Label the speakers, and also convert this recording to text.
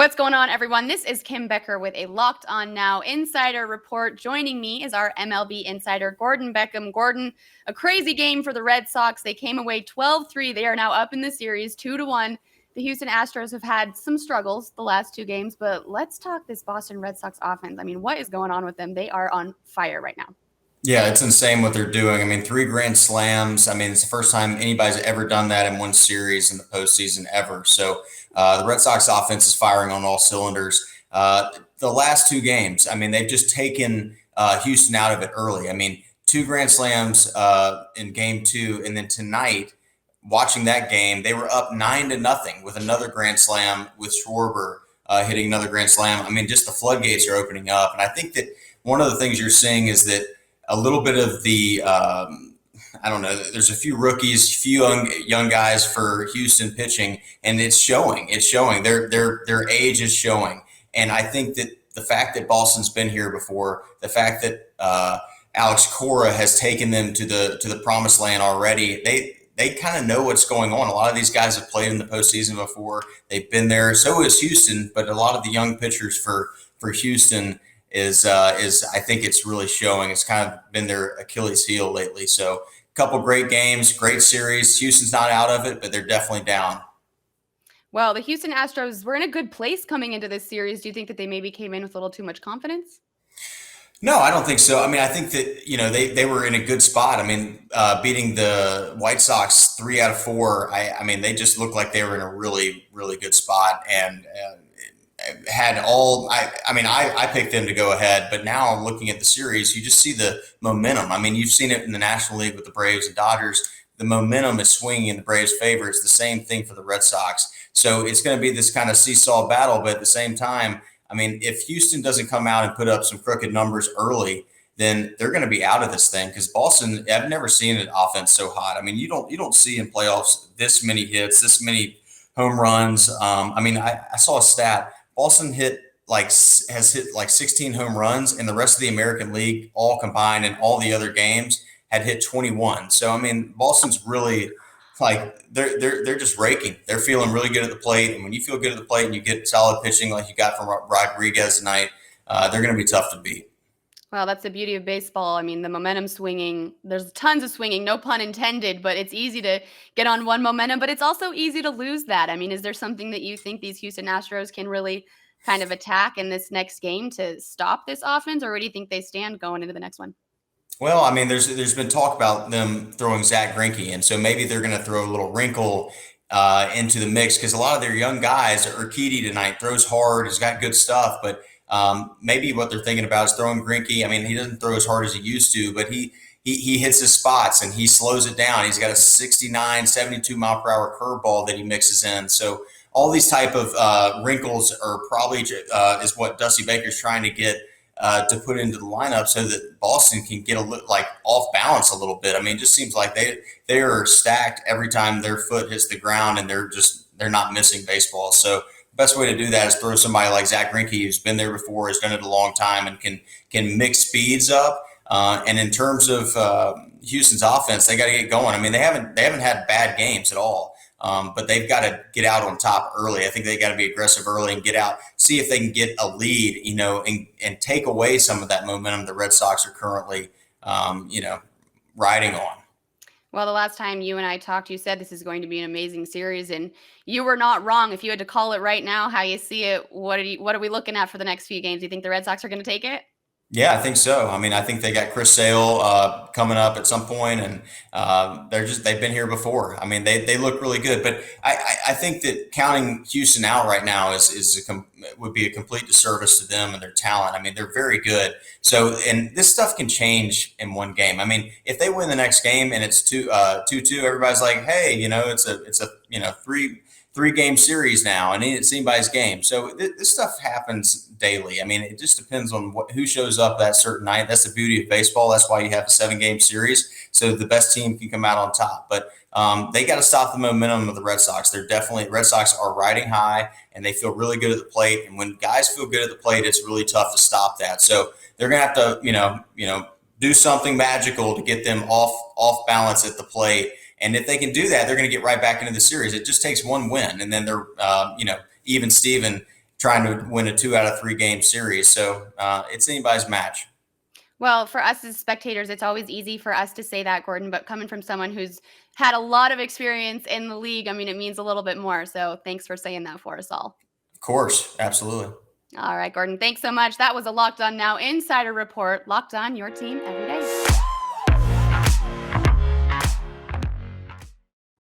Speaker 1: What's going on, everyone? This is Kim Becker with a Locked On Now Insider Report. Joining me is our MLB insider, Gordon Beckham. Gordon, a crazy game for the Red Sox. They came away 12-3. They are now up in the series 2-1. The Houston Astros have had some struggles the last two games, but let's talk this Boston Red Sox offense. I mean, what is going on with them? They are on fire right now.
Speaker 2: Yeah, it's insane what they're doing. I mean, 3 grand slams. I mean, it's the first time anybody's ever done that in one series in the postseason ever. So the Red Sox offense is firing on all cylinders. The last two games, I mean, they've just taken Houston out of it early. I mean, 2 grand slams in game two. And then tonight, watching that game, they were up 9-0 with another grand slam with Schwarber hitting another grand slam. I mean, just the floodgates are opening up. And I think that one of the things you're seeing is that a little bit of the I don't know. There's a few rookies, few young guys for Houston pitching, and it's showing. It's showing. Their age is showing, and I think that the fact that Boston's been here before, the fact that Alex Cora has taken them to the promised land already, they kind of know what's going on. A lot of these guys have played in the postseason before. They've been there. So is Houston, but a lot of the young pitchers for Houston is I think it's really showing. It's kind of been their Achilles heel lately. So a couple great games, great series. Houston's not out of it, but they're definitely down.
Speaker 1: Well, the Houston Astros were in a good place coming into this series. Do you think that they maybe came in with a little too much confidence?
Speaker 2: No, I don't think so. I mean, I think that, they were in a good spot. I mean, beating the White Sox 3 out of 4. I mean, they just looked like they were in a really, really good spot and had all. I picked them to go ahead, but now looking at the series, you just see the momentum. I mean, you've seen it in the National League with the Braves and Dodgers. The momentum is swinging in the Braves' favor. It's the same thing for the Red Sox. So it's going to be this kind of seesaw battle, but at the same time, I mean, if Houston doesn't come out and put up some crooked numbers early, then they're going to be out of this thing. Because Boston, I've never seen an offense so hot. I mean, you don't see in playoffs this many hits, this many home runs. I saw a stat. Boston has hit like 16 home runs, and the rest of the American League, all combined in all the other games, had hit 21. So I mean, Boston's really they're just raking. They're feeling really good at the plate, and when you feel good at the plate and you get solid pitching like you got from Rodriguez tonight, they're going to be tough to beat.
Speaker 1: Well, that's the beauty of baseball. I mean, the momentum swinging, there's tons of swinging, no pun intended, but it's easy to get on one momentum, but it's also easy to lose that. I mean, is there something that you think these Houston Astros can really kind of attack in this next game to stop this offense, or where do you think they stand going into the next one?
Speaker 2: Well, I mean, there's been talk about them throwing Zach Greinke, and so maybe they're going to throw a little wrinkle into the mix because a lot of their young guys, Urquidy tonight throws hard, has got good stuff, but maybe what they're thinking about is throwing Greinke. I mean, he doesn't throw as hard as he used to, but he hits his spots and he slows it down. He's got a 69, 72 mile per hour curveball that he mixes in. So all these type of wrinkles are probably is what Dusty Baker's trying to get to put into the lineup so that Boston can get off balance a little bit. I mean, it just seems like they are stacked every time their foot hits the ground and they're not missing baseball. So the best way to do that is throw somebody like Zach Greinke, who's been there before, has done it a long time, and can mix speeds up. And in terms of Houston's offense, they got to get going. I mean, they haven't had bad games at all, but they've got to get out on top early. I think they got to be aggressive early and get out, see if they can get a lead, and take away some of that momentum the Red Sox are currently, riding on.
Speaker 1: Well, the last time you and I talked, you said this is going to be an amazing series, and you were not wrong. If you had to call it right now, how you see it, what are we looking at for the next few games? Do you think the Red Sox are going to take it?
Speaker 2: Yeah, I think so. I mean, I think they got Chris Sale coming up at some point, and they've been here before. I mean, they look really good, but I think that counting Houston out right now would be a complete disservice to them and their talent. I mean, they're very good. So, and this stuff can change in one game. I mean, if they win the next game and it's 2-2, everybody's like, hey, it's a three game series now, and it's anybody's game. So this stuff happens daily. I mean, it just depends on who shows up that certain night. That's the beauty of baseball. That's why you have a 7-game series, so the best team can come out on top. But they got to stop the momentum of the Red Sox. Red Sox are riding high, and they feel really good at the plate. And when guys feel good at the plate, it's really tough to stop that. So they're going to have to, do something magical to get them off balance at the plate. And if they can do that, they're going to get right back into the series. It just takes one win, and then they're, even Steven trying to win a 2 out of 3 game series. So it's anybody's match.
Speaker 1: Well, for us as spectators, it's always easy for us to say that, Gordon, but coming from someone who's had a lot of experience in the league, I mean, it means a little bit more. So thanks for saying that for us all.
Speaker 2: Of course, absolutely.
Speaker 1: All right, Gordon, thanks so much. That was a Locked On Now Insider Report. Locked On, your team every day.